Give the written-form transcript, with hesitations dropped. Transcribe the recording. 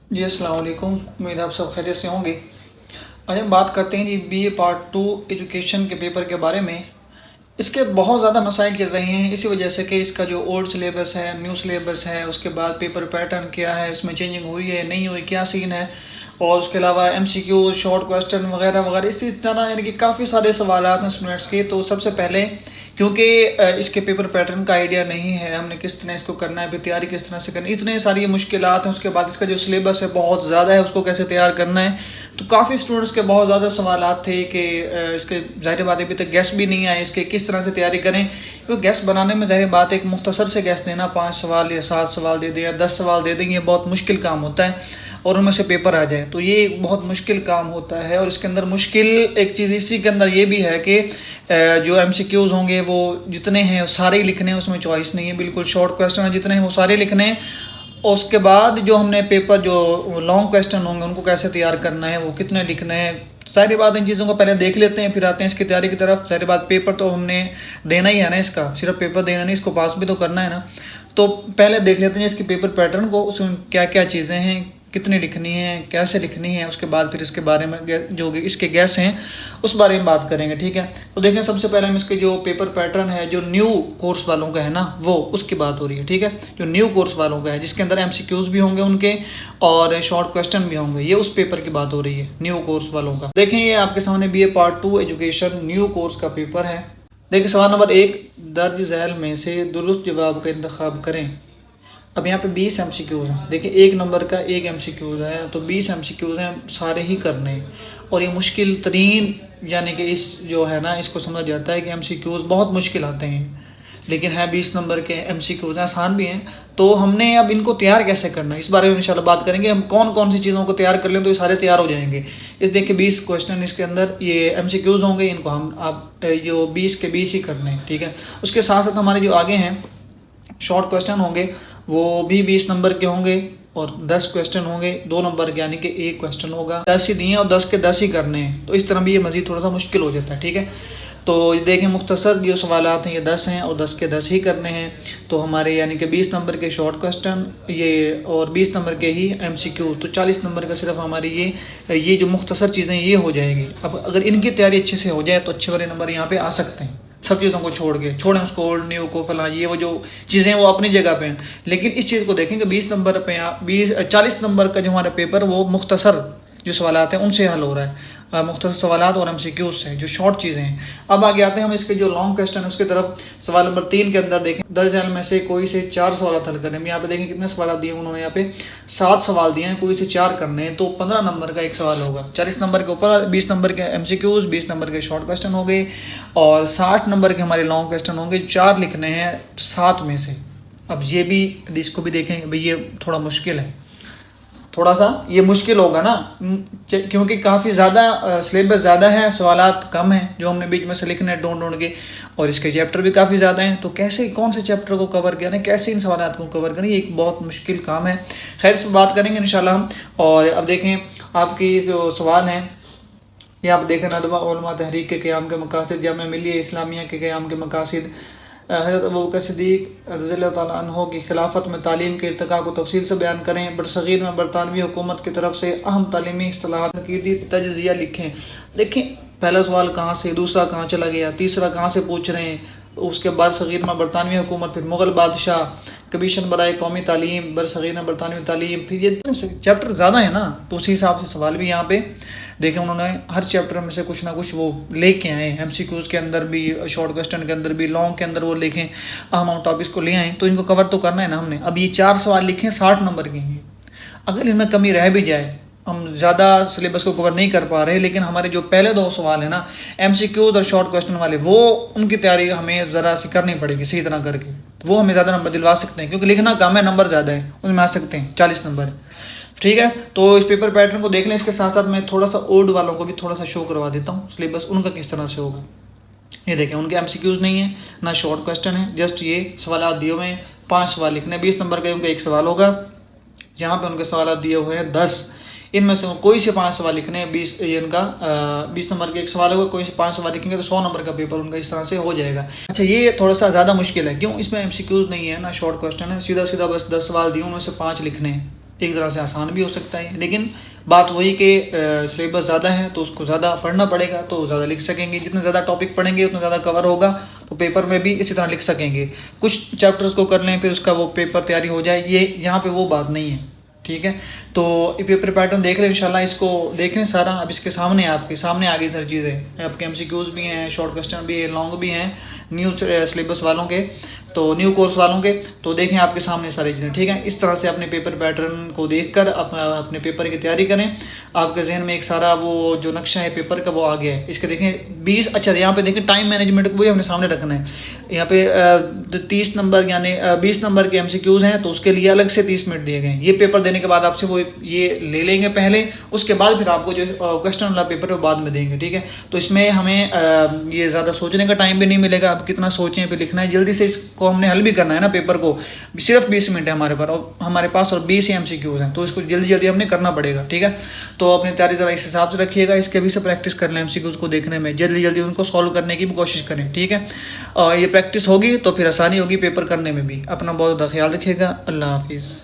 जी अस्सलाम वालेकुम। उम्मीद आप सब खैरियत से होंगे। आज हम बात करते हैं जी बीए पार्ट 2 एजुकेशन के पेपर के बारे में। इसके बहुत ज़्यादा मसाइल चल रहे हैं इसी वजह से कि इसका जो ओल्ड सिलेबस है, न्यू सिलेबस है, उसके बाद पेपर पैटर्न क्या है, उसमें चेंजिंग हुई है नहीं हुई, क्या सीन है, और उसके अलावा एमसीक्यू, शॉर्ट क्वेश्चन वगैरह वगैरह इसी तरह यानी कि काफ़ी सारे सवालात हैं स्टूडेंट्स के। तो सबसे पहले क्योंकि इसके पेपर पैटर्न का आइडिया नहीं है, हमने किस तरह इसको करना है, फिर तैयारी किस तरह से करनी है, इतने सारी मुश्किलात हैं। उसके बाद इसका जो सिलेबस है बहुत ज़्यादा है, उसको कैसे तैयार करना है। तो काफ़ी स्टूडेंट्स के बहुत ज़्यादा सवालात थे कि इसके ज़ाहिर बात है अभी तक गैस भी नहीं आए इसके, किस तरह से तैयारी करें। क्योंकि गैस बनाने में ज़ाहिर बात है एक मुख्तसर से गैस देना, 5 सवाल या 7 सवाल दे दें या 10 सवाल दे देंगे, बहुत मुश्किल काम होता है और उनमें से पेपर आ जाए तो ये एक बहुत मुश्किल काम होता है। और इसके अंदर मुश्किल एक चीज़ इसी के अंदर ये भी है कि जो एमसीक्यूज़ होंगे वो जितने हैं सारे ही लिखने हैं, उसमें चॉइस नहीं है। बिल्कुल शॉर्ट क्वेश्चन है जितने हैं वो सारे लिखने हैं। और उसके बाद जो हमने पेपर जो लॉन्ग क्वेश्चन होंगे उनको कैसे तैयार करना है, वो कितने लिखने हैं, सारी बात इन चीज़ों को पहले देख लेते हैं, फिर आते हैं इसकी तैयारी की तरफ। सारी बात पेपर तो हमने देना ही है ना, इसका सिर्फ पेपर देना नहीं, इसको पास भी तो करना है ना। तो पहले देख लेते हैं इसकी पेपर पैटर्न को, उसमें क्या क्या चीज़ें हैं, कितनी लिखनी है, कैसे लिखनी है। उसके बाद फिर इसके बारे में जो इसके गैस हैं उस बारे में बात करेंगे, ठीक है। तो देखें सबसे पहले हम इसके जो पेपर पैटर्न है जो न्यू कोर्स वालों का है ना, वो उसकी बात हो रही है, ठीक है। जो न्यू कोर्स वालों का है जिसके अंदर एमसीक्यूज भी होंगे उनके और शॉर्ट क्वेश्चन भी होंगे, ये उस पेपर की बात हो रही है न्यू कोर्स वालों का। देखें ये आपके सामने BA part 2 education new course का पेपर है। देखिए सवाल नंबर 1, दर्ज झैल में से दुरुस्त जवाब का इंतखाब करें। अब यहाँ पे 20 एमसीक्यूज़ हैं। देखिए एक नंबर का एक एमसीक्यूज़ है तो 20 एमसीक्यूज़ हैं, सारे ही करने हैं। और ये मुश्किल तरीन यानी कि इस जो है ना, इसको समझा जाता है कि एमसीक्यूज़ बहुत मुश्किल आते हैं, लेकिन है 20 नंबर के एमसीक्यूज़ आसान भी हैं। तो हमने अब इनको तैयार कैसे करना है इस बारे में इंशाल्लाह बात करेंगे। हम कौन कौन सी चीज़ों को तैयार कर लें तो ये सारे तैयार हो जाएंगे। इस देखिए 20 क्वेश्चन इसके अंदर ये एमसीक्यूज़ होंगे, इनको हम अब जो 20 के 20 ही करने हैं, ठीक है। उसके साथ साथ हमारे जो आगे हैं शॉर्ट क्वेश्चन होंगे वो भी 20 नंबर के होंगे और 10 क्वेश्चन होंगे 2 नंबर के, यानी कि एक क्वेश्चन होगा। 10 ही दिए और 10 के 10 ही करने हैं, तो इस तरह भी ये मज़ीद थोड़ा सा मुश्किल हो जाता है, ठीक है। तो देखें मुख्तसर जो सवालात हैं ये 10 हैं और 10 के 10 ही करने हैं। तो हमारे यानी कि 20 नंबर के शॉर्ट क्वेश्चन ये और 20 नंबर के ही एमसीक्यू, तो 40 नंबर का सिर्फ हमारी ये जो मुख्तसर चीज़ें ये हो जाएंगी। अब अगर इनकी तैयारी अच्छे से हो जाए तो अच्छे वाले नंबर यहाँ पे आ सकते हैं। सब चीज़ों को छोड़ें उसको, ओल्ड न्यू को, फला ये वो जो चीज़ें वो अपनी जगह पे हैं। लेकिन इस चीज़ को देखें कि 20 नंबर पे 40 नंबर का जो हमारा पेपर वो मुख्तसर जो सवालात हैं उनसे हल हो रहा है, मुख्तसर सवालात और एमसीक्यूज से जो शॉर्ट चीज़ें हैं। अब आगे आते हैं हम इसके जो लॉन्ग क्वेश्चन है उसकी तरफ। सवाल नंबर 3 के अंदर देखें दर्ज झैल में से कोई से 4 सवाल हल करें। यहाँ पे देखें कितने सवाल दिए उन्होंने, यहाँ पे 7 सवाल दिए हैं, कोई से 4 करने हैं, तो 15 नंबर का एक सवाल होगा। 40 नंबर के ऊपर 20 नंबर के एमसीक्यूज, 20 नंबर के शॉर्ट क्वेश्चन हो गए और 60 नंबर के हमारे लॉन्ग क्वेश्चन होंगे, 4 लिखने हैं 7 में से। अब ये भी इसको भी देखें भाई, ये थोड़ा मुश्किल है, थोड़ा सा ये मुश्किल होगा ना, क्योंकि काफ़ी ज़्यादा सिलेबस ज़्यादा है, सवालात कम हैं जो हमने बीच में से लिखने हैं ढूंढ ढूंढ के, और इसके चैप्टर भी काफ़ी ज़्यादा हैं। तो कैसे कौन से चैप्टर को कवर करें, कैसे इन सवालात को कवर करें, ये एक बहुत मुश्किल काम है। खैर इस पर बात करेंगे इंशाल्लाह हम। और अब देखें आपकी जो सवाल हैं ये आप देखें, नदवा उलमा तहरीक के क़याम के मकासद, जामिया मिल्लिया इस्लामिया के क़याम के मकासद, हज़रत अबू बकर सिद्दीक़ रज़ियल्लाहु ताला अन्हु की खिलाफत में तालीम के इर्तिका को तफसील से बयान करें। बरसग़ीर में बरतानवी हुकूमत की तरफ से अहम तालीमी इस्तिलाहात की तजज़िया लिखें। देखें पहला सवाल कहाँ से, दूसरा कहाँ चला गया, तीसरा कहाँ से पूछ रहे हैं, उसके बाद सग़ीर में बरतानवी हुकूमत, फिर मुग़ल बादशाह, कमीशन बराए कौमी तालीम, बरसग़ीर में बरतानवी तालीम, फिर ये चैप्टर ज़्यादा है ना, तो उसी हिसाब से सवाल भी यहाँ पे देखें उन्होंने हर चैप्टर में से कुछ ना कुछ वो लेके आए, एमसीक्यूज़ के अंदर भी, शॉर्ट क्वेश्चन के अंदर भी, लॉन्ग के अंदर वो लिखें, अहम टॉपिक्स को ले आए। तो इनको कवर तो करना है ना हमने। अब ये 4 सवाल लिखें 60 नंबर के हैं, अगर इनमें कमी रह भी जाए, हम ज़्यादा सिलेबस को कवर नहीं कर पा रहे, लेकिन हमारे जो पहले 2 सवाल है ना एमसीक्यूज़ और शॉर्ट क्वेश्चन वाले, वो उनकी तैयारी हमें ज़रा सी करनी पड़ेगी सही तरह करके, तो वो हमें ज़्यादा नंबर दिलवा सकते हैं, क्योंकि लिखना कम है, नंबर ज़्यादा है, उनमें आ सकते हैं 40 नंबर, ठीक है। तो इस पेपर पैटर्न को देख लें। इसके साथ साथ मैं थोड़ा सा ओल्ड वालों को भी थोड़ा सा शो करवा देता हूँ सिलेबस उनका किस तरह से होगा। ये देखें उनके एमसीक्यूज़ नहीं है ना शॉर्ट क्वेश्चन है, जस्ट ये सवाल दिए हुए हैं, 5 सवाल लिखने, 20 नंबर का उनका एक सवाल होगा। यहाँ पे उनके सवाल दिए हुए हैं 10, इनमें से कोई से 5 सवाल लिखने हैं। 20 ये उनका 20 नंबर के एक सवाल होगा, कोई से 5 सवाल लिखेंगे तो 100 नंबर का पेपर उनका इस तरह से हो जाएगा। अच्छा ये थोड़ा सा ज़्यादा मुश्किल है, क्यों, इसमें एमसीक्यूज़ नहीं है ना शॉर्ट क्वेश्चन है, सीधा सीधा बस 10 सवाल दिए उनमें से 5 लिखने हैं, एक तरह से आसान भी हो सकता है, लेकिन बात वही कि सिलेबस ज़्यादा है तो उसको ज़्यादा पढ़ना पड़ेगा, तो ज़्यादा लिख सकेंगे। जितने ज़्यादा टॉपिक पढ़ेंगे उतना ज़्यादा कवर होगा, तो पेपर में भी इसी तरह लिख सकेंगे। कुछ चैप्टर्स को कर लें फिर उसका वो पेपर तैयारी हो जाए, ये यहाँ पे वो बात नहीं है, ठीक है। तो ये पेपर पैटर्न देख रहे हैं इंशाल्लाह, इसको देख रहे हैं सारा। अब इसके सामने आपके सामने आगे सारी चीज़ें, आपके एमसीक्यूज़ भी हैं, शॉर्ट क्वेश्चन भी है, लॉन्ग भी हैं, न्यू सिलेबस वालों के, तो न्यू कोर्स वालों के। तो देखें आपके सामने सारी चीज़ें, ठीक है। इस तरह से अपने पेपर पैटर्न को देखकर अपने पेपर की तैयारी करें। आपके जहन में एक सारा वो जो नक्शा है पेपर का वो आ गया है। इसके देखें 20, अच्छा यहाँ पे देखें टाइम मैनेजमेंट को भी हमने सामने रखना है। यहाँ पे 30 नंबर यानी 20 नंबर के एमसीक्यूज़ हैं, तो उसके लिए अलग से 30 मिनट दिए गए हैं। ये पेपर देने के बाद आपसे वो ये ले लेंगे पहले, उसके बाद फिर आपको जो क्वेश्चन वाला पेपर है वो बाद में देंगे, ठीक है। तो इसमें हमें ये ज़्यादा सोचने का टाइम भी नहीं मिलेगा। अब कितना सोचें फिर लिखना है, जल्दी से इसको हमने हल भी करना है ना। पेपर को सिर्फ 20 मिनट है हमारे पास और 20 एमसीक्यूज़ हैं, तो इसको जल्दी जल्दी हमने करना पड़ेगा, ठीक है। तो अपनी तैयारी ज़रा इस हिसाब से रखिएगा। इसके भी से प्रैक्टिस कर लें, एमसीक्यूज़ को देखने में जल्दी जल्दी उनको सॉल्व करने की भी कोशिश करें, ठीक है। ये प्रैक्टिस होगी तो फिर आसानी होगी पेपर करने में भी। अपना बहुत ज़्यादा ख्याल रखिएगा। अल्लाह हाफिज़।